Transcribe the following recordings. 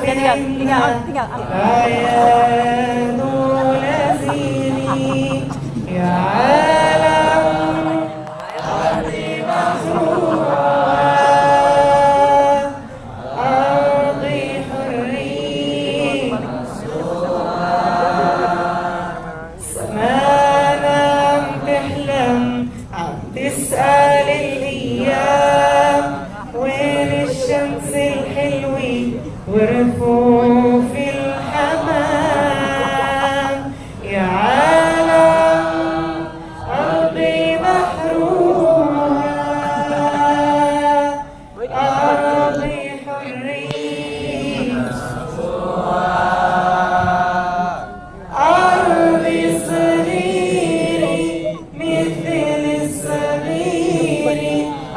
tinggal. تسأل الأيام وين الشمس الحلوة ورفوف الحمام يا عالم أرضي محرومة أرضي حرية أرضي صغيرة مثل الصغير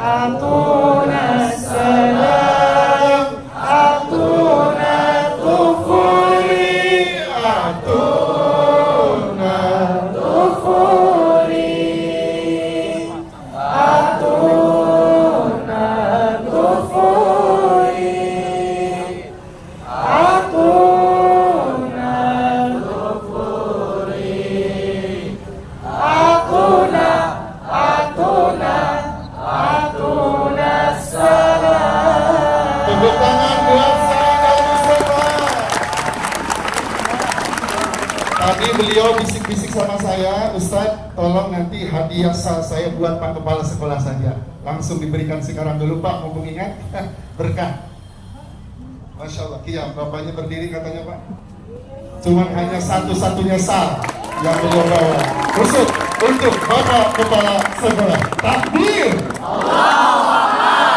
أعطونا السلام أعطونا طفولي أعطونا طفولي أعطونا طفولي أعطونا طفولي أعطونا السلام. Tepuk tangan buat Sayyidina Mustafa. Tadi beliau bisik-bisik sama saya, Ustadz, tolong nanti hadiah saya buat Pak Kepala Sekolah saja. Langsung diberikan sekarang dulu Pak, mumpung ingat berkah. Masya Allah, Kiam, bapaknya berdiri katanya Pak. Cuman hanya satu-satunya sal yang beliau bawa. Khusus untuk Bapak Kepala Sekolah. Takbir!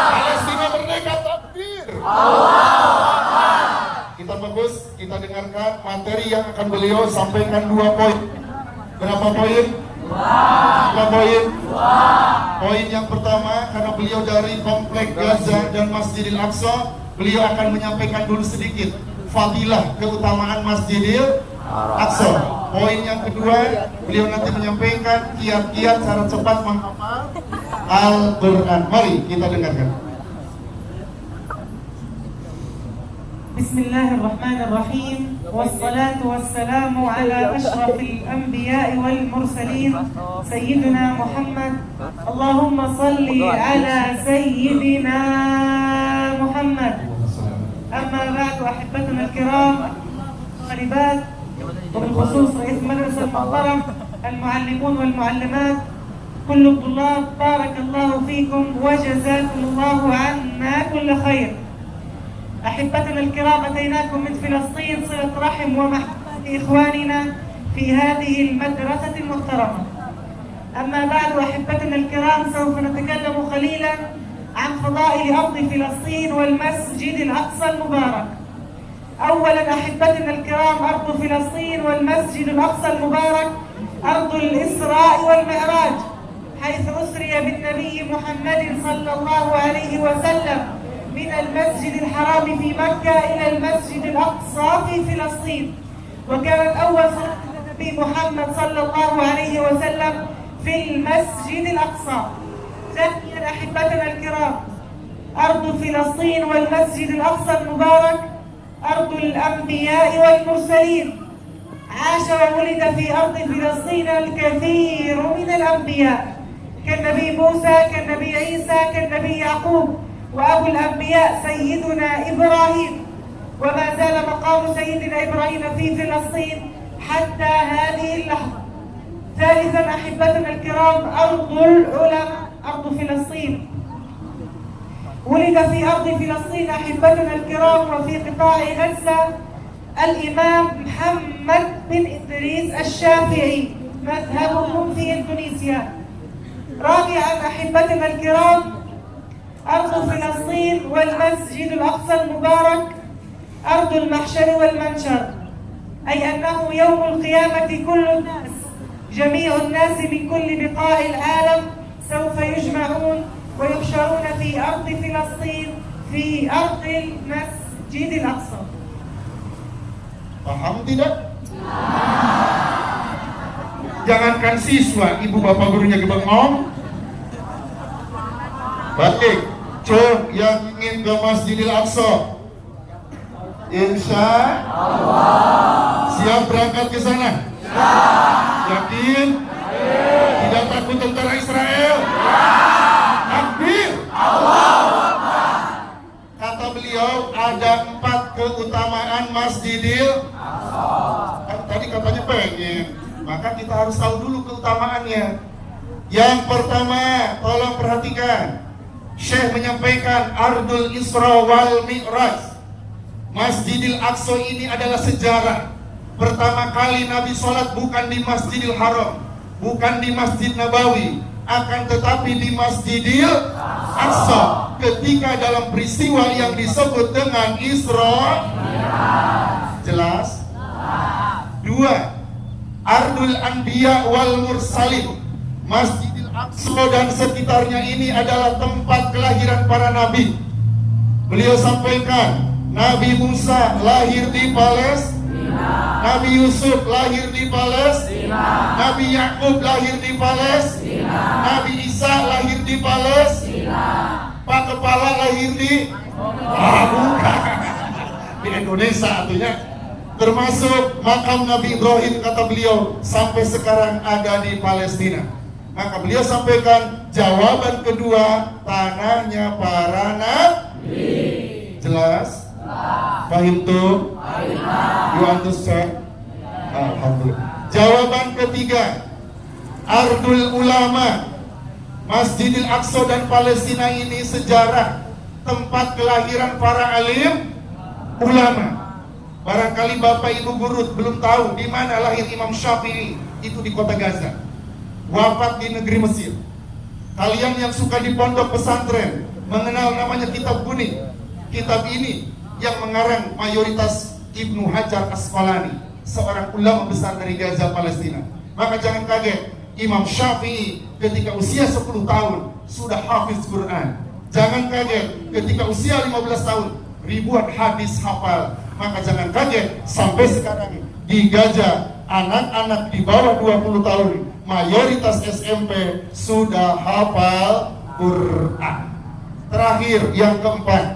Palestina merdeka, takbir! Kita bagus, kita dengarkan materi yang akan beliau sampaikan 2 poin. Berapa poin? 2 poin. Poin yang pertama, karena beliau dari Komplek Gaza dan Masjidil Aqsa, beliau akan menyampaikan dulu sedikit fadilah keutamaan Masjidil Aqsa. Poin yang kedua, beliau nanti menyampaikan kiat-kiat cara cepat menghafal Al-Quran. Mari kita dengarkan. Bismillahirrahmanirrahim. Wassalatu wassalamu ala ashrafil anbiya'i wal mursalin Sayyidina Muhammad. Allahumma salli ala Sayyidina Muhammad. Amma ba'du أحبتنا الكرام طالبات وبالخصوص رئيس المدرسة المحترم المعلمون والمعلمات كل الطلاب بارك الله فيكم وجزاكم الله عنا كل خير. أحبتنا الكرام أتيناكم من فلسطين صلة رحم ومحبة لإخواننا في هذه المدرسة المحترمة. أما بعد أحبتنا الكرام سوف نتكلم قليلا عن فضائل أرض فلسطين والمسجد الأقصى المبارك. أولا أحبتنا الكرام أرض فلسطين والمسجد الأقصى المبارك أرض الإسراء والمعراج، حيث أسري بالنبي محمد صلى الله عليه وسلم من المسجد الحرام في مكة إلى المسجد الأقصى في فلسطين، وكانت أول صلاة النبي محمد صلى الله عليه وسلم في المسجد الأقصى. ثانيا أحبتنا الكرام أرض فلسطين والمسجد الأقصى المبارك أرض الأنبياء والمرسلين. عاش وولد في أرض فلسطين الكثير من الأنبياء كالنبي موسى كالنبي عيسى كالنبي يعقوب، وأبو الأنبياء سيدنا إبراهيم، وما زال مقام سيدنا إبراهيم في فلسطين حتى هذه اللحظة. ثالثا أحبتنا الكرام أرض العلماء أرض فلسطين. ولد في أرض فلسطين أحبتنا الكرام وفي قطاع غزة الإمام محمد بن إدريس الشافعي مذهبهم في إندونيسيا. رابعا أحبتنا الكرام أرض فلسطين والمسجد الأقصى المبارك أرض المحشر والمنشر، أي أنه يوم القيامة كل الناس جميع الناس من كل بقاع العالم سوف يجمعون ويحشرون في أرض فلسطين في أرض المسجد الأقصى. Paham tidak? Jangankan siswa, ibu bapak gurunya gebengong. Baik, yang ingin ke Masjidil Aqsa Insya Allah. Siap berangkat ke sana? Yakin? Tidak takut tentara Israel? Takbir. Kata beliau ada 4 keutamaan Masjidil Aqsa. Tadi katanya pengen, maka kita harus tahu dulu keutamaannya. Yang pertama, tolong perhatikan. Syekh menyampaikan Ardul Isra wal Mi'raj. Masjidil Aqsa ini adalah sejarah. Pertama kali Nabi sholat bukan di Masjidil Haram, bukan di Masjid Nabawi, akan tetapi di Masjidil Aqsa. Ketika dalam peristiwa yang disebut dengan Isra. Jelas? 2. Ardul Anbiya wal Mursalin. Masjidil Aqsa dan sekitarnya ini adalah tempat kelahiran para nabi. Beliau sampaikan, Nabi Musa lahir di Palestina, Nabi Yusuf lahir di Palestina, Nabi Yakub lahir di Palestina, Nabi Isa lahir di Palestina, Pak Kepala lahir di bukan di Indonesia artinya. Termasuk makam Nabi Ibrahim, kata beliau, sampai sekarang ada di Palestina. Maka beliau sampaikan jawaban kedua, tanahnya para nabi. Jelas? Fahim tuh? You understand? Alhamdulillah. Jawaban ketiga, Ardul Ulama. Masjidil Aqsa dan Palestina ini sejarah, tempat kelahiran para alim ulama. Barangkali Bapak Ibu guru belum tahu di mana lahir Imam Syafi'i, itu di kota Gaza. Wafat di negeri Mesir. Kalian yang suka di pondok pesantren mengenal namanya kitab kuning. Kitab ini yang mengarang mayoritas Ibnu Hajar Asqalani, seorang ulama besar dari Gaza, Palestina. Maka jangan kaget, Imam Syafi'i ketika usia 10 tahun sudah hafiz Quran. Jangan kaget ketika usia 15 tahun ribuan hadis hafal. Maka jangan kaget sampai sekarang di Gaza anak-anak di bawah 20 tahun mayoritas SMP sudah hafal Quran. Terakhir yang keempat,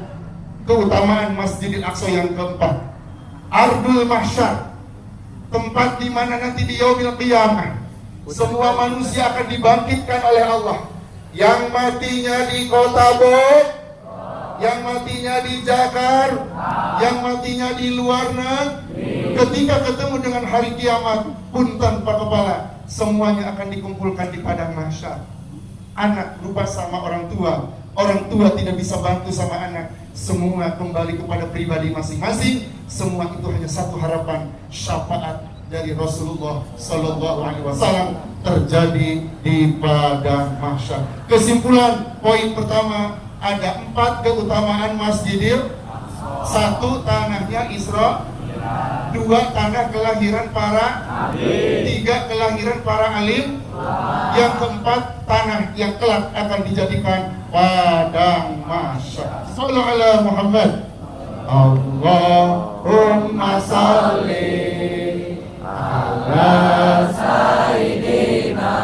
keutamaan Masjidil Aqsa yang keempat, Ardul Mahsyar, tempat di mana nanti di yaumil qiyamah semua manusia akan dibangkitkan oleh Allah. Yang matinya di kota Bogor, yang matinya di Jakarta, yang matinya di luar negeri, ketika ketemu dengan hari kiamat, punten Pak Kepala, semuanya akan dikumpulkan di padang mahsyar. Anak lupa sama orang tua tidak bisa bantu sama anak, semua kembali kepada pribadi masing-masing. Semua itu hanya satu harapan, syafaat dari Rasulullah Sallallahu Alaihi Wasallam terjadi di padang mahsyar. Kesimpulan poin pertama, ada 4 keutamaan Masjidil. 1, tanahnya Isra. 2, tanah kelahiran para nabi. 3, kelahiran para alim. Yang keempat, tanah yang kelak akan dijadikan padang mahsyar. Sallallahu ala Muhammad. Allahumma salli ala sayyidina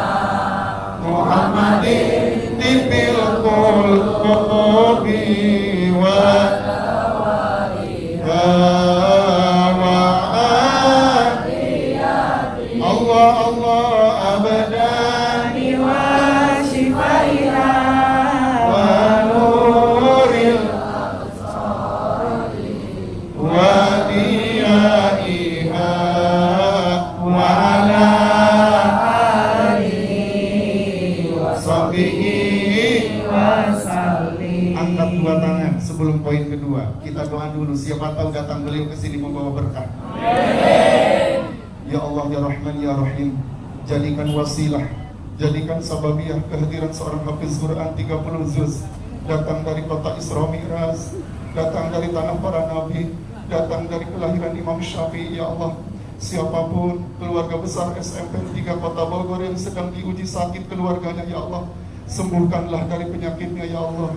Muhammadin tibil qulubi wa Allah Allah abadani wa shifaiha wa nuril wa diyaiha wa ala alihi wa sahbihi wa sallim. Angkat 2 tangan sebelum poin kedua. Kita doa dulu, siapa tahu datang beliau ke sini membawa berkah. Ya Allah, ya Rahman, ya Rahim, jadikan wasilah, jadikan sababiyah kehadiran seorang hafiz Quran 30 juz, datang dari kota Isra Mi'raj, datang dari tanah para nabi, datang dari kelahiran Imam Syafi'i. Ya Allah, siapapun keluarga besar SMP 3 Kota Bogor yang sedang diuji sakit keluarganya, ya Allah, sembuhkanlah dari penyakitnya, ya Allah.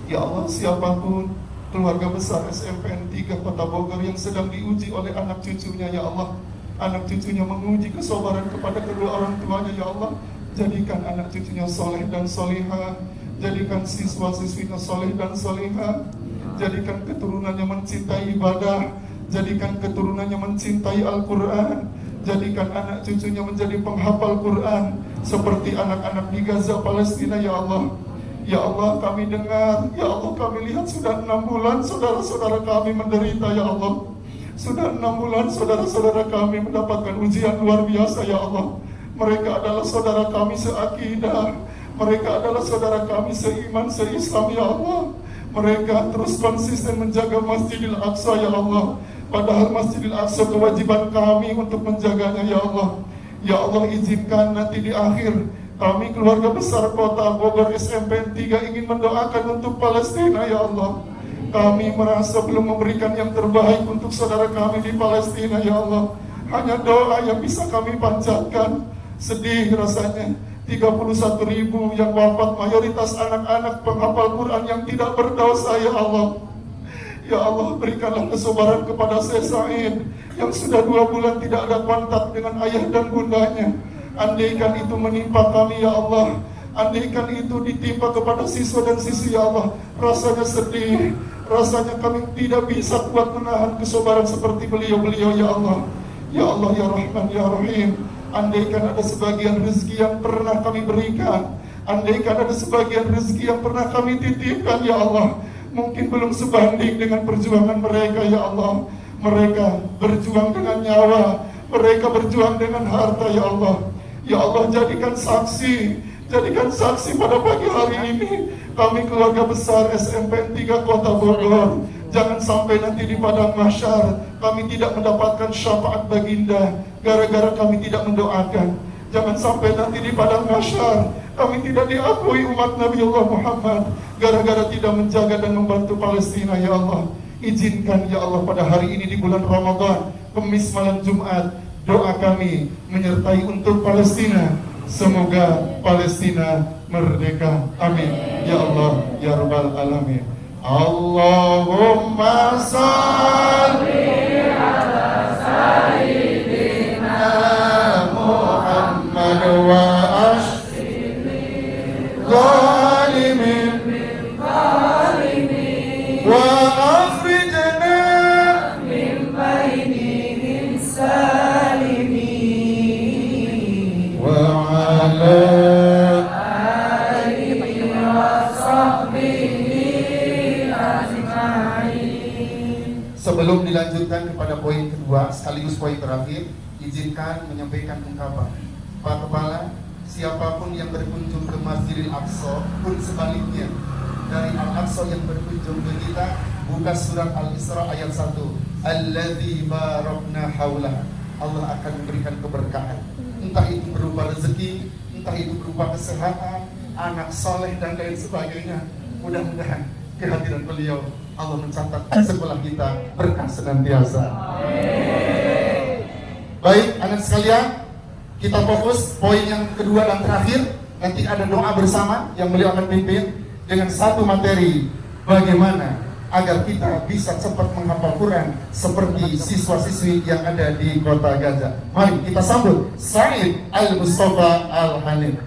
Ya Allah, siapapun keluarga besar SMPN 3 Kota Bogor yang sedang diuji oleh anak cucunya, ya Allah, anak cucunya menguji kesabaran kepada kedua orang tuanya, ya Allah, jadikan anak cucunya soleh dan solehah, jadikan siswa-siswinya soleh dan solehah, jadikan keturunannya mencintai ibadah, jadikan keturunannya mencintai Al-Quran, jadikan anak cucunya menjadi penghafal Quran seperti anak-anak di Gaza, Palestina. Ya Allah, ya Allah, kami dengar, ya Allah, kami lihat sudah 6 bulan saudara-saudara kami menderita. Ya Allah, sudah 6 bulan saudara-saudara kami mendapatkan ujian luar biasa. Ya Allah, mereka adalah saudara kami seakidah, mereka adalah saudara kami seiman, seislam. Ya Allah, mereka terus konsisten menjaga Masjidil Aqsa. Ya Allah, padahal Masjidil Aqsa kewajiban kami untuk menjaganya. Ya Allah, ya Allah, izinkan nanti di akhir kami keluarga besar kota Bogor SMP 3 ingin mendoakan untuk Palestina. Ya Allah, kami merasa belum memberikan yang terbaik untuk saudara kami di Palestina. Ya Allah, hanya doa yang bisa kami panjatkan. Sedih rasanya, 31.000 yang wafat, mayoritas anak-anak penghafal Quran yang tidak berdosa. Ya Allah, ya Allah, berikanlah kesabaran kepada Syekh Said yang sudah 2 bulan tidak ada kontak dengan ayah dan bundanya. Andaikan itu menimpa kami, ya Allah, andaikan itu ditimpa kepada siswa dan siswi, ya Allah, rasanya sedih, rasanya kami tidak bisa kuat menahan kesabaran seperti beliau-beliau. Ya Allah, ya Allah, ya Rahman, ya Rahim, andaikan ada sebagian rezeki yang pernah kami berikan, andaikan ada sebagian rezeki yang pernah kami titipkan, ya Allah, mungkin belum sebanding dengan perjuangan mereka. Ya Allah, mereka berjuang dengan nyawa, mereka berjuang dengan harta. Ya Allah, ya Allah, jadikan saksi pada pagi hari ini kami keluarga besar SMP 3 Kota Bogor. Jangan sampai nanti di padang mahsyar kami tidak mendapatkan syafaat baginda gara-gara kami tidak mendoakan. Jangan sampai nanti di padang mahsyar kami tidak diakui umat Nabi Allah Muhammad gara-gara tidak menjaga dan membantu Palestina. Ya Allah, izinkan ya Allah pada hari ini di bulan Ramadan, Kamis malam Jumat, doa kami menyertai untuk Palestina. Semoga Palestina merdeka. Amin. Ya Allah, ya Rabbal Alamin. Allahumma salli ala sayyidina Muhammad wa ashri zalimin wa akhrijna min bainihim salimin wa ala Sebelum dilanjutkan kepada poin kedua sekaligus poin terakhir, izinkan menyampaikan ungkapan Pak Kepala, siapapun yang berkunjung ke Masjidil Aqsa pun sebaliknya dari Al-Aqsa yang berkunjung ke kita, buka surat Al-Isra ayat 1, Alladzi barakna haulah, Allah akan memberikan keberkahan, entah itu berupa rezeki, entah itu berupa kesehatan, anak soleh dan lain sebagainya. Mudah-mudahan kehadiran beliau Allah mencatat sekolah kita berkah senantiasa. Baik anak sekalian, kita fokus poin yang kedua dan terakhir. Nanti ada doa bersama yang beliau akan pimpin dengan satu materi, bagaimana agar kita bisa cepat menghafal Quran seperti siswa-siswi yang ada di kota Gaza. Mari kita sambut Said Al-Mustafa Al-Hanif.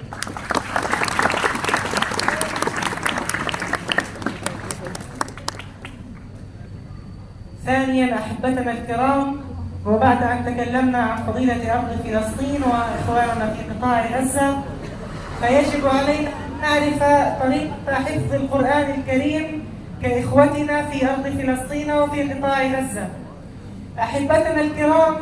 ثانيا أحبتنا الكرام، وبعد أن تكلمنا عن فضيلة أرض فلسطين وإخواننا في قطاع غزة، فيجب علينا أن نعرف طريقة حفظ القرآن الكريم كإخوتنا في أرض فلسطين وفي قطاع غزة. أحبتنا الكرام،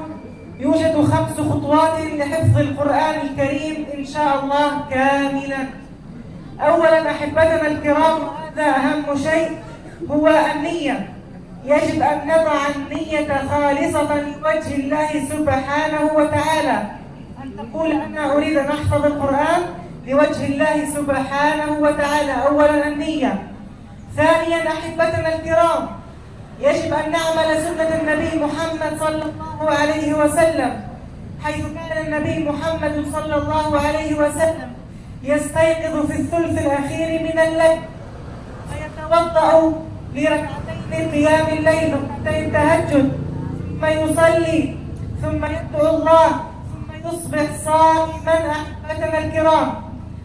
يوجد 5 خطوات لحفظ القرآن الكريم إن شاء الله كاملا. أولا أحبتنا الكرام، هذا أهم شيء، هو النية. يجب أن نضع النية خالصة لوجه الله سبحانه وتعالى، أن تقول أنا أريد أن أحفظ القرآن لوجه الله سبحانه وتعالى. أولا النية. ثانيا أحبتنا الكرام، يجب أن نعمل سنة النبي محمد صلى الله عليه وسلم، حيث كان النبي محمد صلى الله عليه وسلم يستيقظ في الثلث الأخير من الليل فيتوضأ لركعتين قيام الليل وركعتين التهجد، ثم يصلي، ثم يدعو الله، ثم يصبح صائما. أحبتنا الكرام،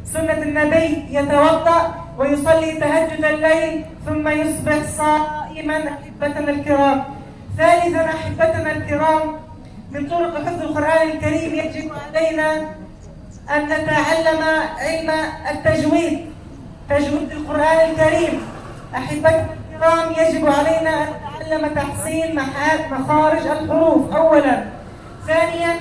سنة النبي يتوضأ ويصلي تهجد الليل ثم يصبح صائما. تعليما أحبتنا الكرام. ثالثا أحبتنا الكرام، من طرق حفظ القرآن الكريم يجب علينا أن نتعلم علم التجويد، تجويد القرآن الكريم. أحبتنا الكرام، يجب علينا أن نتعلم تحسين مخارج الحروف أولا. ثانيا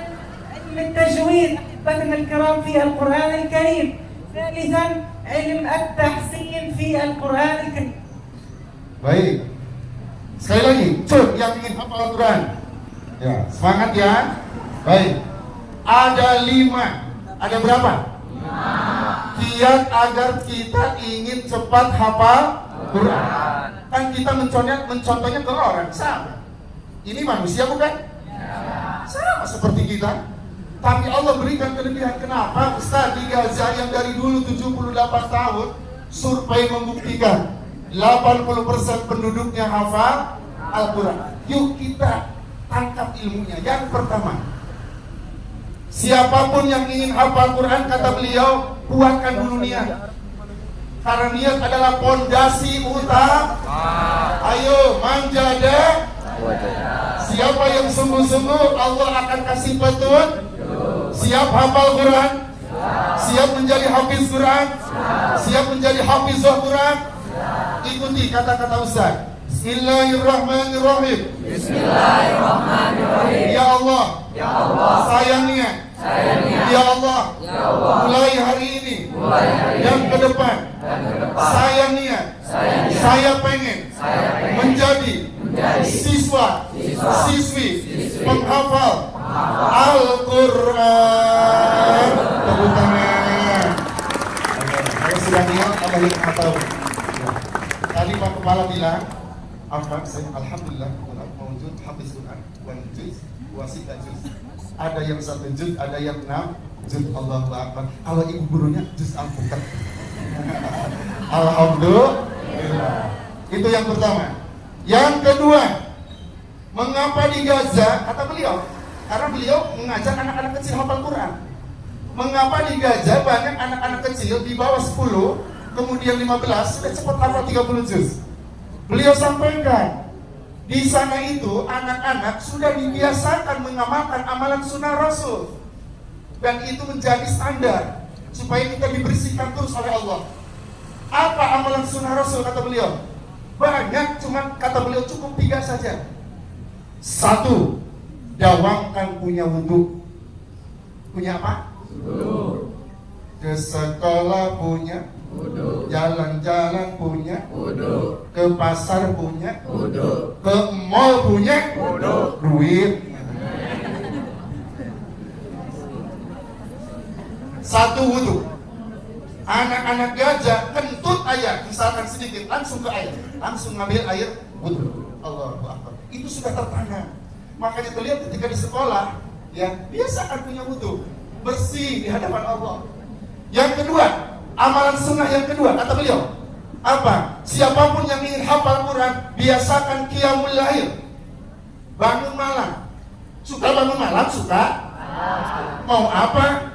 علم التجويد أحبتنا الكرام في القرآن الكريم. ثالثا علم التحسين في القرآن الكريم. Baik, sekali lagi, cut yang ingin hafal Al-Quran. Ya, semangat ya. Baik, ada 5. Ada berapa? 5. Kiat agar kita ingin cepat hafal Quran. Kan kita mencontohnya ke orang sama. Ini manusia bukan? Sama seperti kita. Tapi Allah berikan kelebihan. Kenapa? Ustaz, di Gaza yang dari dulu 78 tahun, survei membuktikan 80% penduduknya hafal Al-Quran. Yuk kita tangkap ilmunya. Yang pertama, siapapun yang ingin hafal Quran, kata beliau, kuatkan dulu niat. Karena niat adalah pondasi utama. Ayo, manjada. Siapa yang sungguh-sungguh, Allah akan kasih petunjuk. Siap hafal Quran, siap menjadi hafiz Quran, siap menjadi hafizah Quran. Ikuti kata-kata Ustaz. Bismillahirrahmanirrahim. Bismillahirrahmanirrahim. Ya Allah, ya Allah, saya niat. Ya Allah, ya Allah, mulai hari ini, yang ke depan, saya niat, saya pengen menjadi siswa, siswi, penghafal Al-Quran. Tepuk tangan. Kalau sudah niat, Allah yang tahu. Tadi Pak Kepala bilang, Alhamdulillah, mawujud hafiz Quran, wan juz, wasita juz. Ada yang 1 juz, ada yang 6 juz. Allahu Akbar. Kalau ibu gurunya juz al-Quran. Alhamdulillah. Itu yang pertama. Yang kedua, mengapa di Gaza? Kata beliau, karena beliau mengajar anak-anak kecil hafal Quran. Mengapa di Gaza banyak anak-anak kecil di bawah 10, kemudian 15 sudah cepat hafal 30 juz? Beliau sampaikan, di sana itu anak-anak sudah dibiasakan mengamalkan amalan sunnah Rasul, dan itu menjadi standar supaya kita dibersihkan terus oleh Allah. Apa amalan sunnah Rasul kata beliau? Banyak, cuma kata beliau cukup 3 saja. 1, dawamkan punya wudhu. Punya apa? Wudhu. Ke sekolah punya wudhu. Jalan-jalan punya wudhu. Ke pasar punya wudhu. Ke mall punya wudhu. Duit. 1 wudhu. Anak-anak gajah kentut air, misalkan sedikit, langsung ke air, langsung ngambil air wudhu. Allahu Akbar. Itu sudah tertanam. Makanya beliau ketika di sekolah, ya biasakan punya wudhu, bersih di hadapan Allah. Yang kedua, amalan sunnah yang kedua, kata beliau, apa? Siapapun yang ingin hafal Quran, biasakan qiyamul lail. Bangun malam. Suka bangun malam? Suka? Mau apa?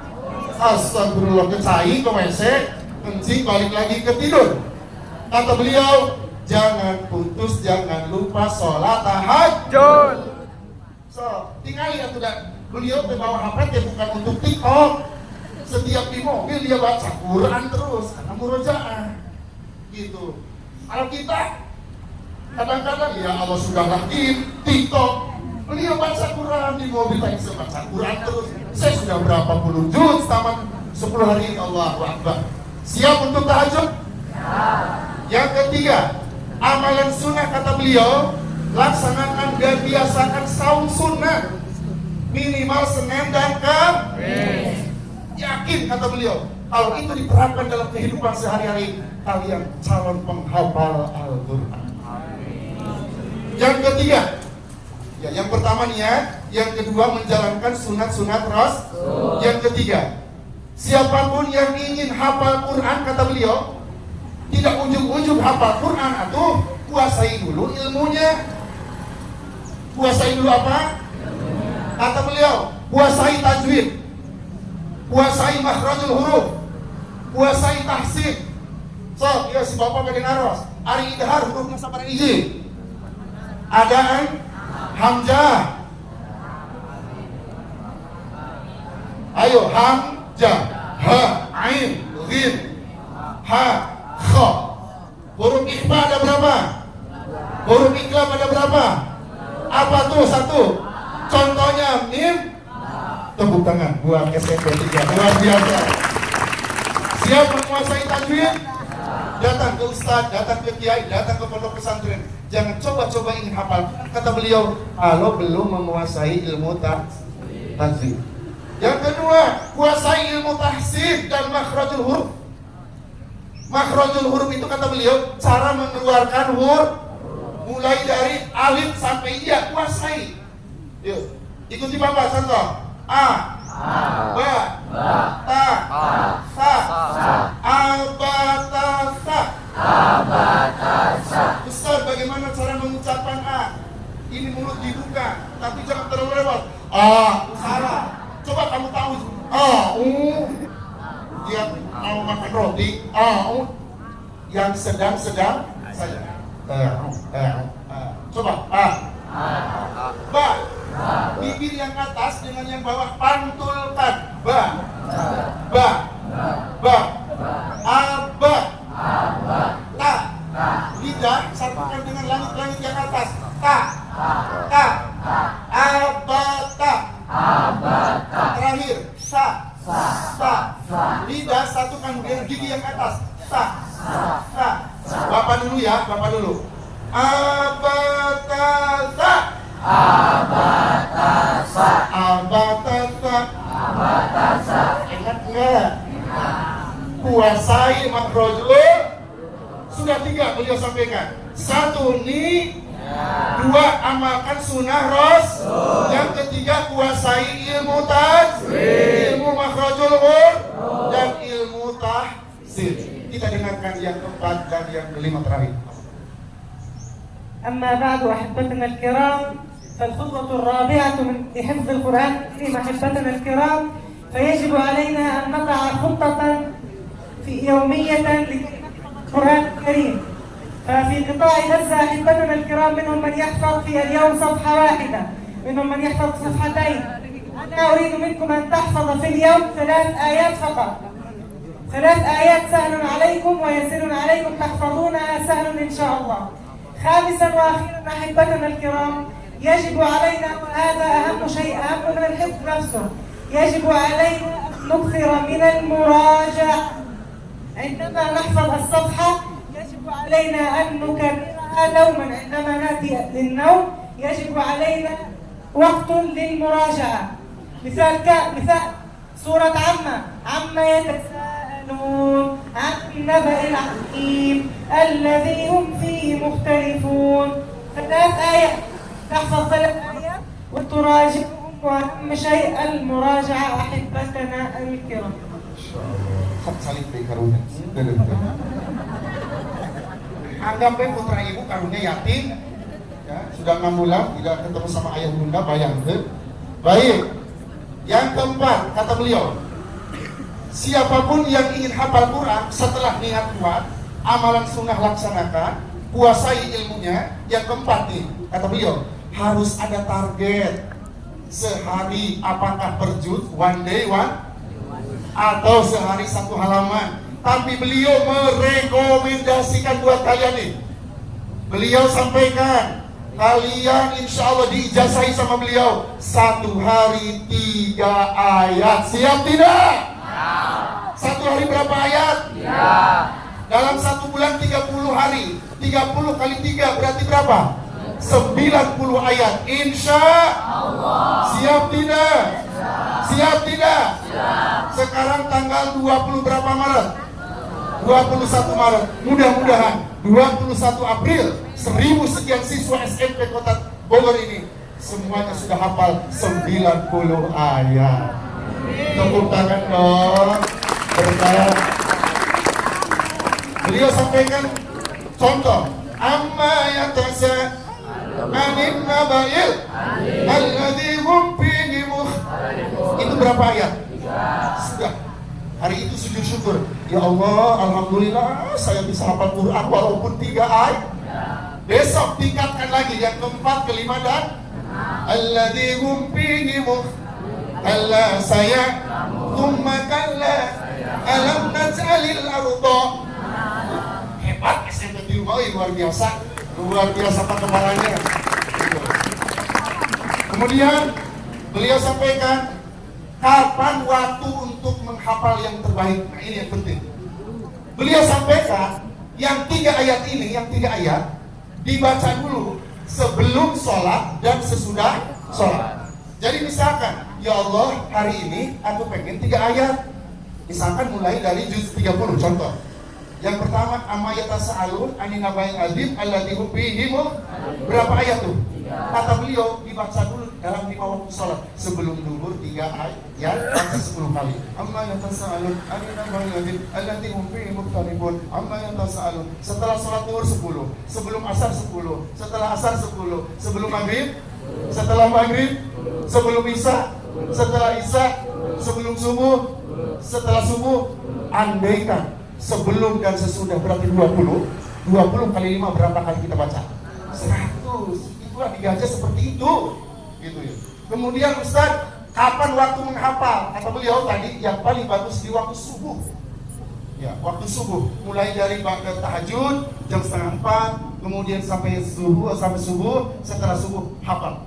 Astagfirullah, kecai ke WC, kencing, balik lagi ke tidur. Kata beliau, jangan putus, jangan lupa sholat tahajud. So, tinggal ya sudah. Beliau bawa HP ya bukan untuk TikTok. Setiap di mobil dia baca Quran terus, karena murojaah. Gitu. Kalau kita kadang-kadang ya Allah sudahlah di TikTok. Beliau baca Quran di mobil, saya baca Quran terus. Saya sudah berapa puluh juz tamat 10 hari ini. Allahu Akbar. Siap untuk tahajud? Yang ketiga, amalan sunnah kata beliau, laksanakan dan biasakan saum sunnah minimal Senin dan Kamis. Yakin kata beliau, kalau itu diterapkan dalam kehidupan sehari-hari, kalian calon penghafal Al-Quran. Yang ketiga, ya, yang pertama niat, yang kedua menjalankan sunat-sunat Rasul. Yang ketiga, siapapun yang ingin hafal Quran kata beliau, tidak ujung-ujung hafal Quran, atau kuasai dulu ilmunya. Kuasai dulu apa? Kata beliau, kuasai tajwid, kuasai makhrajul huruf, kuasai tahsin. So, ya si bapak bagian aros, hari idhar hurufnya sabar iji. Ada hamzah. Ayo hamzah, ha, ain, ghin, ha, kha. Huruf ikhfa ada berapa? Huruf iklam ada berapa? Apa tuh satu? Contohnya mim. Tepuk tangan buat SMP 3. Luar biasa. Siap menguasai tajwid? Datang ke ustaz, datang ke kiai, datang ke pondok pesantren. Jangan coba-coba ingin hafal. Kata beliau, kalau belum menguasai ilmu tajwid. Yang kedua, kuasai ilmu tahsin dan makhrajul huruf. Makhrajul huruf itu kata beliau, cara mengeluarkan huruf mulai dari alif sampai ya, kuasai. Yuk, ikuti Bapak contoh. A, ba, ta, sa, abatasa. Ustaz, bagaimana cara mengucapkan A? Ini mulut dibuka, tapi jangan terlalu lewat. A, salah. Coba kamu tahu. A, dia mau makan roti. A, yang sedang-sedang saja. Coba A, ba. Bibir yang atas dengan yang bawah pantulkan. Ba, aba, ta. Lidah satukan dengan langit-langit yang atas. Ta, abata. Terakhir sa. Lidah satukan dengan gigi yang atas. Sa. Bapak dulu ya, Bapak dulu. Abatasa. Ingat nggak? Kuasai makhrajul. Sudah 3 beliau sampaikan. 1 ni, 2 amalkan sunnah Rasul. Yang ketiga kuasai ilmu tajwid, ilmu makhrajul huruf dan ilmu tahsin. Kita dengarkan yang keempat dan yang kelima terakhir. أما بعد أحبتنا الكرام، فالخطوة الرابعة من حفظ القرآن الكريم أحبتنا الكرام، فيجب علينا أن نضع خطة يومية للقرآن الكريم. ففي قطاع غزة أحبتنا الكرام منهم من يحفظ في اليوم صفحة واحدة، منهم من يحفظ صفحتين. أنا أريد منكم أن تحفظ في اليوم 3 آيات فقط. 3 آيات سهل عليكم ويسير عليكم، تحفظونها سهل إن شاء الله. خامسا واخيرا احبتنا الكرام، يجب علينا، وهذا اهم شيء، اهم من الحفظ نفسه، يجب علينا ان نكثر من المراجعه. عندما نحفظ الصفحه يجب علينا ان نكررها دوما. عندما ناتي للنوم يجب علينا وقت للمراجعه. مثال سوره عما يتساءلون عن النبأ العظيم الذي هم فيه مختلفون. 3 آيات، تحفظ 3 آيات وتراجعهم، وأهم شيء المراجعة أحبتنا الكرام. Saling beri karunia. Anggap putra ibu karunia yatim, ya, sudah 6 bulan tidak ketemu sama ayah bunda, bayangkan. Baik. Yang keempat kata beliau, siapapun yang ingin hafal Quran setelah niat kuat, amalan sunnah laksanakan, kuasai ilmunya. Yang keempat nih, kata beliau, harus ada target. Sehari apakah per juz, one day one, atau sehari 1 halaman. Tapi beliau merekomendasikan buat kalian nih. Beliau sampaikan, kalian insya Allah diijazahi sama beliau 1 hari 3 ayat. Siap tidak? 1 hari berapa ayat? Ya. Dalam 1 bulan 30 hari, 30 kali 3 berarti berapa? 90 ayat. Insya Allah. Siap tidak? Siap tidak? Sekarang tanggal 20 berapa Maret? 21 Maret. Mudah-mudahan 21 April 1000 sekian siswa SMP Kota Bogor ini semuanya sudah hafal 90 ayat. Tepuk tangan dong. Berkah. Beliau sampaikan contoh, amma yatasa'alun nabail alladzi hum fihi mukhtalifun. Itu berapa ayat? Sudah. Hari itu sujud syukur. Ya Allah, alhamdulillah saya bisa hafal Quran walaupun 3 ayat. Besok tingkatkan lagi yang keempat, kelima dan alladzi hum fihi kalla saya thumma kalla alam naj'alil arda. Hebat SMP Tilmawi, luar biasa perkembangannya. Kemudian beliau sampaikan kapan waktu untuk menghafal yang terbaik. Nah, ini yang penting. Beliau sampaikan yang 3 ayat ini, yang 3 ayat dibaca dulu sebelum sholat dan sesudah sholat. Jadi misalkan, ya Allah, hari ini aku pengen 3 ayat. Misalkan mulai dari juz 30, contoh. Yang pertama, amma yatasaalun anin nabail azim alladzi hum fihi. Berapa ayat tuh? Kata beliau dibaca dulu dalam 5 waktu sholat. Sebelum zuhur 3 ayat, sampai 10 kali. Amma yatasaalun anin nabail azim alladzi hum fihi mukhtalifun. Amma yatasaalun. Setelah sholat zuhur 10, sebelum asar 10, setelah asar 10, sebelum maghrib, setelah maghrib, sebelum isya, setelah isya, sebelum subuh, setelah subuh. Andaikan sebelum dan sesudah berarti 20 kali 5 berapa kali kita baca? 100. Itulah digajar seperti itu gitu ya. Kemudian Ustaz, kapan waktu menghafal? Kata beliau tadi yang paling bagus di waktu subuh. Ya, waktu subuh mulai dari ba'da tahajud jam 3:30, kemudian sampai subuh, setelah subuh hafal.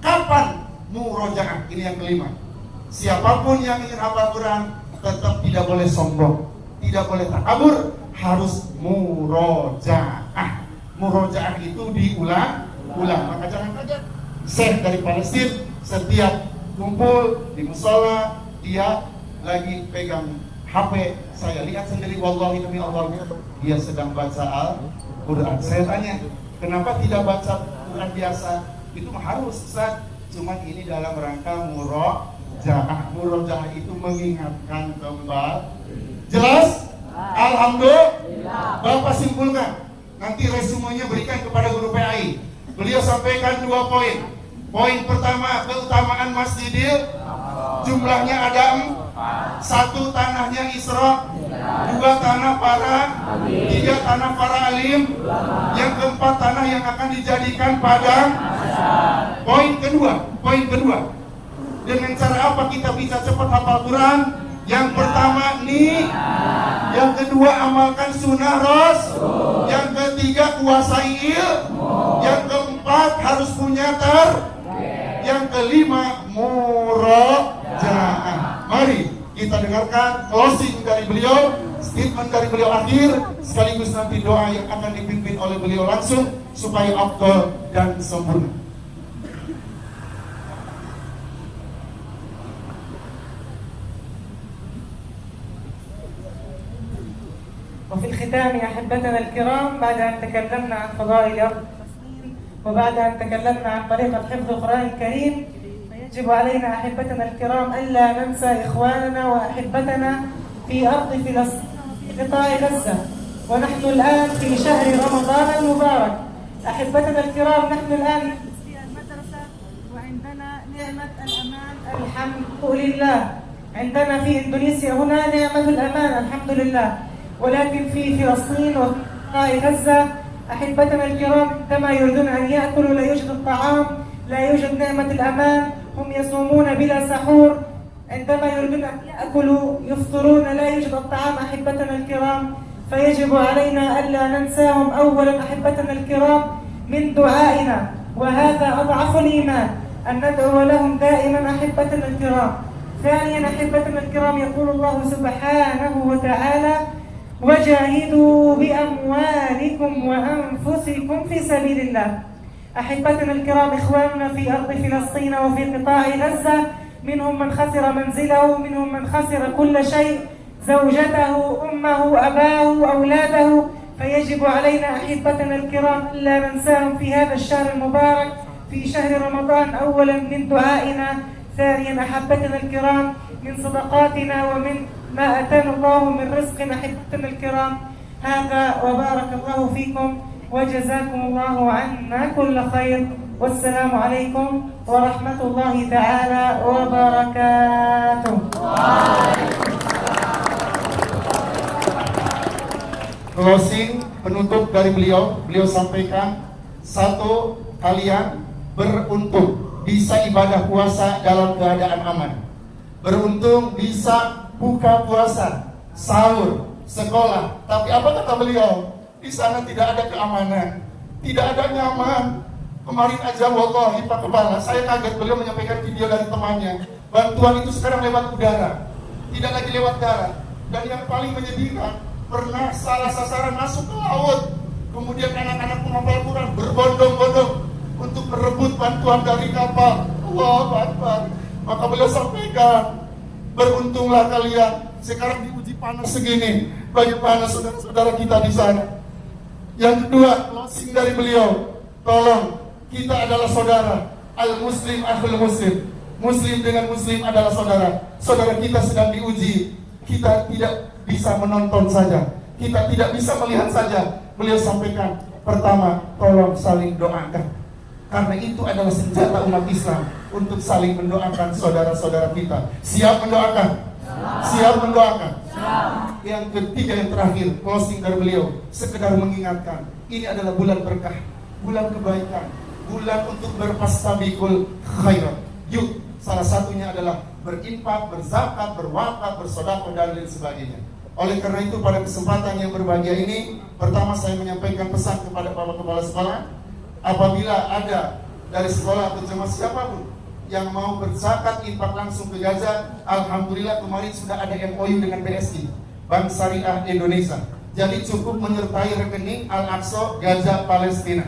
Kapan murojaah? Ini yang kelima. Siapapun yang ingin hafal Quran tetap tidak boleh sombong, tidak boleh takabur, harus murojaah. Murojaah itu diulang. Maka jangan kaget. Syekh dari Palestina setiap kumpul di musola dia lagi pegang HP. Saya lihat sendiri, wallahi demi Allah, dia sedang baca Al-Quran. Saya tanya, kenapa tidak baca Quran biasa? Itu harus, Ustaz. Cuma ini dalam rangka murojaah. Murojaah itu mengingatkan kembali. Jelas? Alhamdulillah. Bapak simpulkan. Nanti resumenya berikan kepada guru PAI. Beliau sampaikan 2 poin. Poin pertama, keutamaan Masjidil. Jumlahnya ada 4. 1 tanahnya Isra, 2 tanah para, 3 tanah para alim, yang keempat tanah yang akan dijadikan padang. Poin kedua, dengan cara apa kita bisa cepat hafal Quran? Yang pertama nih, yang kedua amalkan sunnah Rasul, yang ketiga kuasai ilmu, yang keempat harus punya yang kelima murojaah. Mari kita dengarkan closing dari beliau, statement dari beliau akhir, sekaligus nanti doa yang akan dipimpin oleh beliau langsung supaya afdal dan sempurna. وفي الختام أحبتنا الكرام، بعد أن تكلمنا عن فضائل أرض فلسطين وبعد أن تكلمنا عن طريقة حفظ القرآن الكريم، فيجب علينا أحبتنا الكرام ألا ننسى إخواننا وأحبتنا في أرض فلسطين في قطاع غزة. ونحن الآن في شهر رمضان المبارك. أحبتنا الكرام، نحن الآن في المدرسة وعندنا نعمة الأمان الحمد لله. عندنا في إندونيسيا هنا نعمة الأمان الحمد لله. ولكن في فلسطين وفي قطاع غزة أحبتنا الكرام عندما يريدون أن يأكلوا لا يوجد الطعام، لا يوجد نعمة الأمان، هم يصومون بلا سحور. عندما يريدون أن يأكلوا يفطرون لا يوجد الطعام أحبتنا الكرام. فيجب علينا ألا ننساهم أولا أحبتنا الكرام من دعائنا، وهذا أضعف الإيمان أن ندعو لهم دائما أحبتنا الكرام. ثانيا أحبتنا الكرام يقول الله سبحانه وتعالى: وجاهدوا بأموالكم وأنفسكم في سبيل الله. أحبتنا الكرام، إخواننا في أرض فلسطين وفي قطاع غزة منهم من خسر منزله، منهم من خسر كل شيء، زوجته، أمه، أباه، أولاده. فيجب علينا أحبتنا الكرام ألا ننساهم في هذا الشهر المبارك، في شهر رمضان، أولا من دعائنا، ثانيا أحبتنا الكرام من صدقاتنا ومن ما أتانا الله من رزق أحبتنا الكرام. هذا وبارك الله فيكم وجزاكم الله عنا كل خير، والسلام عليكم ورحمة الله تعالى وبركاته. Closing, penutup dari beliau sampaikan Satu, kalian beruntung bisa ibadah puasa dalam keadaan aman. Beruntung bisa buka puasa, sahur, sekolah. Tapi apa kata beliau? Di sana tidak ada keamanan, tidak ada nyaman. Kemarin aja wallahi Pak Kepala, saya kaget beliau menyampaikan video dari temannya. Bantuan itu sekarang lewat udara, tidak lagi lewat darat. Dan yang paling menyedihkan, pernah salah sasaran masuk ke laut. Kemudian anak-anak penghafal Quran berbondong-bondong untuk merebut bantuan dari kapal. Allahu Akbar. Maka beliau sampaikan, beruntunglah kalian. Sekarang diuji panas segini, bagaimana saudara-saudara kita di sana. Yang kedua, closing dari beliau, tolong, kita adalah saudara. Al-Muslim akhul Muslim. Muslim dengan Muslim adalah saudara. Saudara kita sedang diuji. Kita tidak bisa menonton saja, kita tidak bisa melihat saja. Beliau sampaikan, pertama, tolong saling doakan. Karena itu adalah senjata umat Islam untuk saling mendoakan saudara-saudara kita. Siap mendoakan? Siap mendoakan? Yang ketiga, yang terakhir, closing dari beliau, sekedar mengingatkan, ini adalah bulan berkah, bulan kebaikan, bulan untuk berfastabiqul khairat. Yuk, salah satunya adalah berinfak, berzakat, berwakaf, bersedekah, dan lain sebagainya. Oleh karena itu, pada kesempatan yang berbahagia ini, pertama saya menyampaikan pesan kepada Bapak Kepala Sekolah, apabila ada dari sekolah atau jemaah siapapun yang mau berzakat infak langsung ke Gaza, alhamdulillah kemarin sudah ada MOU dengan BSI, Bank Syariah Indonesia. Jadi cukup menyertai rekening Al-Aqsa Gaza Palestina.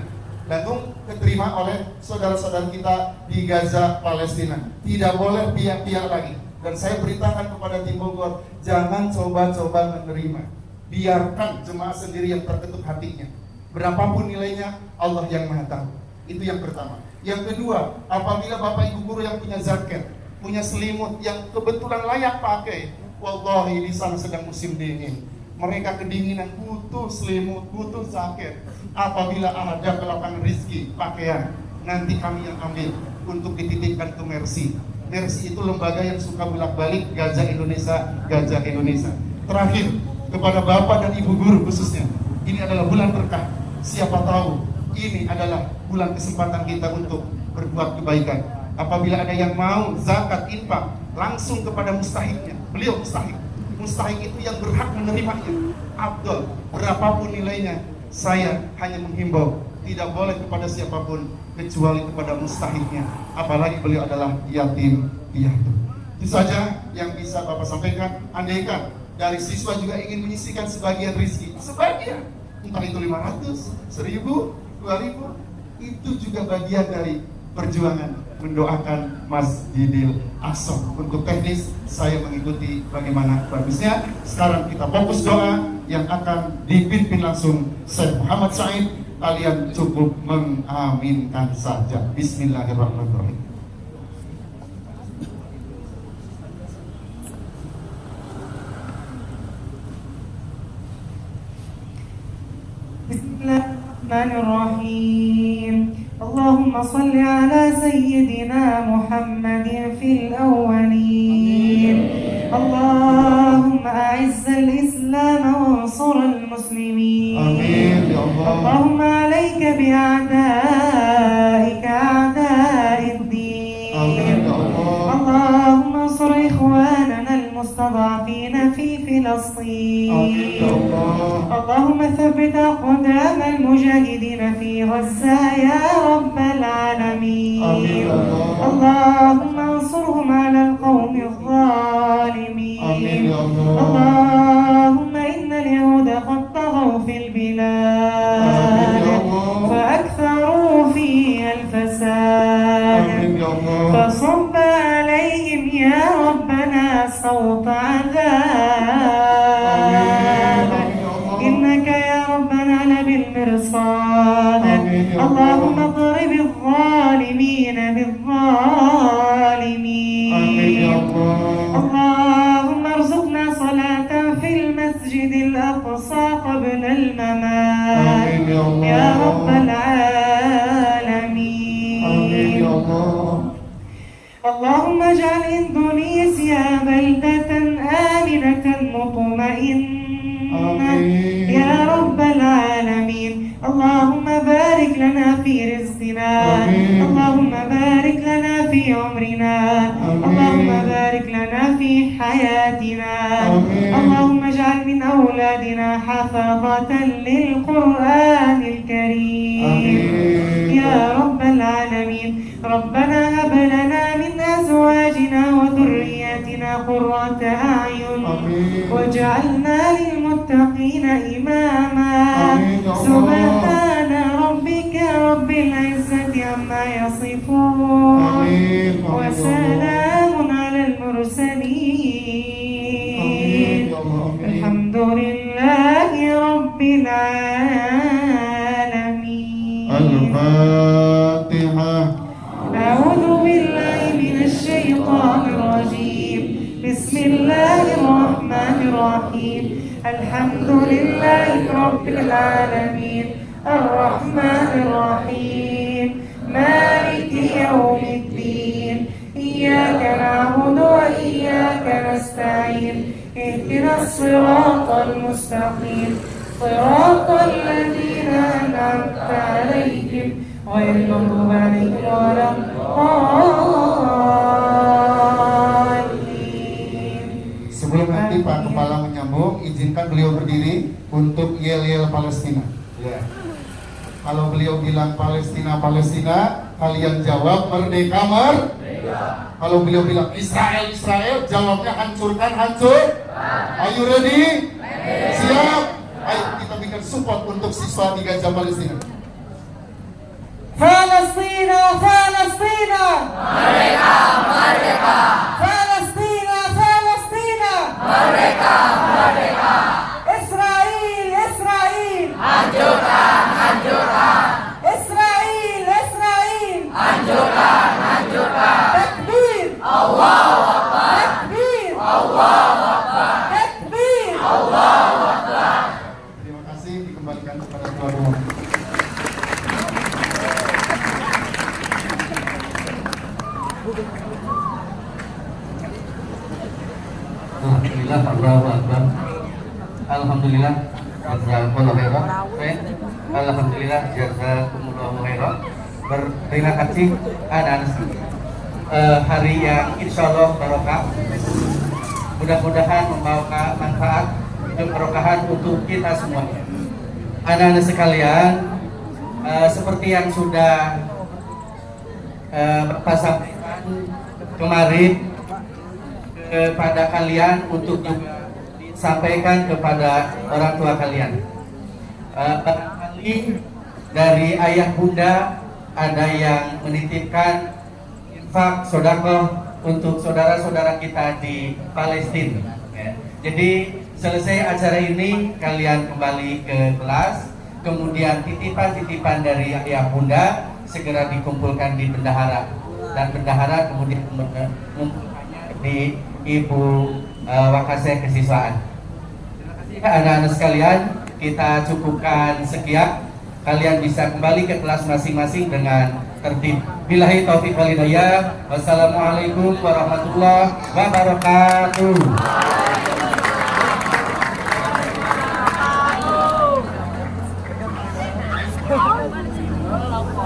Langsung diterima oleh saudara-saudara kita di Gaza Palestina. Tidak boleh pihak-pihak lagi. Dan saya beritakan kepada tim Bogor, jangan coba-coba menerima. Biarkan jemaah sendiri yang terketuk hatinya. Berapapun nilainya, Allah yang Maha tahu. Itu yang pertama. Yang kedua, apabila Bapak Ibu guru yang punya jaket, punya selimut yang kebetulan layak pakai, wallahi di sana sedang musim dingin. Mereka kedinginan, butuh selimut, butuh jaket. Apabila ada kelapangan rizki, pakaian, nanti kami yang ambil untuk dititipkan ke Mercy. Mercy itu lembaga yang suka bolak-balik Gaza Indonesia, Gaza Indonesia. Terakhir, kepada Bapak dan Ibu guru khususnya, ini adalah bulan berkah. Siapa tahu ini adalah bulan kesempatan kita untuk berbuat kebaikan. Apabila ada yang mau zakat, infak, langsung kepada mustahiknya. Beliau mustahik. Mustahik itu yang berhak menerimanya. Abdul, berapapun nilainya, saya hanya menghimbau, tidak boleh kepada siapapun kecuali kepada mustahiknya. Apalagi beliau adalah yatim piatu. Itu saja yang bisa Bapak sampaikan. Andaikan dari siswa juga ingin menyisihkan sebagian rezeki, sebagian, entah itu 500, 1000, 2000, itu juga bagian dari perjuangan mendoakan Masjidil Aqsa. Untuk teknis saya mengikuti bagaimana bagusnya. Sekarang kita fokus doa yang akan dipimpin langsung Syekh Muhammad Said. Kalian cukup mengaminkan saja. Bismillahirrahmanirrahim. Bismillahirrahmanirrahim. Allahumma salli ala sayyidina Muhammadin fil awwalin. Allahumma a'izz al-islam wa ansur al-muslimin. Amin ya Allah. Allahumma alayka bi'a'daika a'da'id-din. Amin ya Allah. Allahumma ansur ikhwanana al-mustad'afin fi Filastin. Amin ya Allah. اللهم ثبت أقدام المجاهدين في غزة يا رب العالمين. آمين. اللهم انصرهم على القوم الظالمين. آمين يا الله. اللهم إن اليهود قد طغوا في البلاد. آمين يا الله. فأكثروا فيها الفساد. آمين يا الله. فصب عليهم يا ربنا صوت عذاب. إنك يا ربنا لبالمرصاد. اللهم اضرب الظالمين بالظالمين. اللهم ارزقنا صلاة في المسجد الأقصى قبل الممات يا رب العالمين. اللهم اجعل إندونيسيا بلدة آمنة مطمئنة يا رب العالمين. اللهم بارك لنا في في عمرنا اللهم بارك لنا في حياتنا اللهم اجعل من أولادنا حفظة للقرآن الكريم يا رب العالمين ربنا هب لنا من أزواجنا وذرياتنا قرة أعين واجعلنا للمتقين إماما سبحان ربك رب العزة عما يصفون وسلام على المرسلين الحمد لله رب العالمين. الفاتحة. أعوذ بالله من الشيطان الرجيم بسم الله الرحمن الرحيم الحمد لله رب العالمين الرحمن الرحيم مالك يوم الدين إياك نعبد وإياك نستعين اهدنا الصراط المستقيم صراط الذين أنعمت عليهم غير المغضوب عليهم ولا الضالين. Sebelum nanti Pak Kepala menyambung, izinkan beliau berdiri untuk yel-yel Palestina. Ya. Kalau beliau bilang Palestina, Palestina, kalian jawab merdeka, merdeka. Kalau beliau bilang Israel, Israel, jawabnya hancurkan, hancur. Are you ready? Siap. Ayo kita berikan support untuk siswa di Gaza Palestina. Palestina, Palestina, merdeka, merdeka. Palestina, Palestina, Merdeka, merdeka. Israel, Israel, Hancurkan, hancurkan. Israel, Israel, Hancurkan, hancurkan. Takbir, Allahu Akbar. Takbir, Allahu Akbar. Takbir. Allahu Akbar. Terima kasih, dikembalikan kepada tuan rumah. Alhamdulillah, Allahu Akbar. Alhamdulillah, jazakumullahu khairan. Alhamdulillah, jazakumullahu khairan. Berterima kasih anak-anak hari yang insya Allah barokah. Mudah-mudahan membawa manfaat dan keberkahan untuk kita semua. Anak-anak sekalian, seperti yang sudah Bapak sampaikan kemarin kepada kalian untuk juga disampaikan kepada orang tua kalian. Barangkali dari ayah bunda ada yang menitipkan infak sedekah untuk saudara-saudara kita di Palestina. Ya. Jadi selesai acara ini kalian kembali ke kelas, kemudian titipan-titipan dari ayah bunda segera dikumpulkan di bendahara dan bendahara kemudian mengumpulkannya di Ibu Wakaseh Kesiswaan. Terima kasih anak-anak sekalian, kita cukupkan sekian. Kalian bisa kembali ke kelas masing-masing dengan tertib. Billahi taufiq wal hidayah. Wassalamualaikum warahmatullahi wabarakatuh.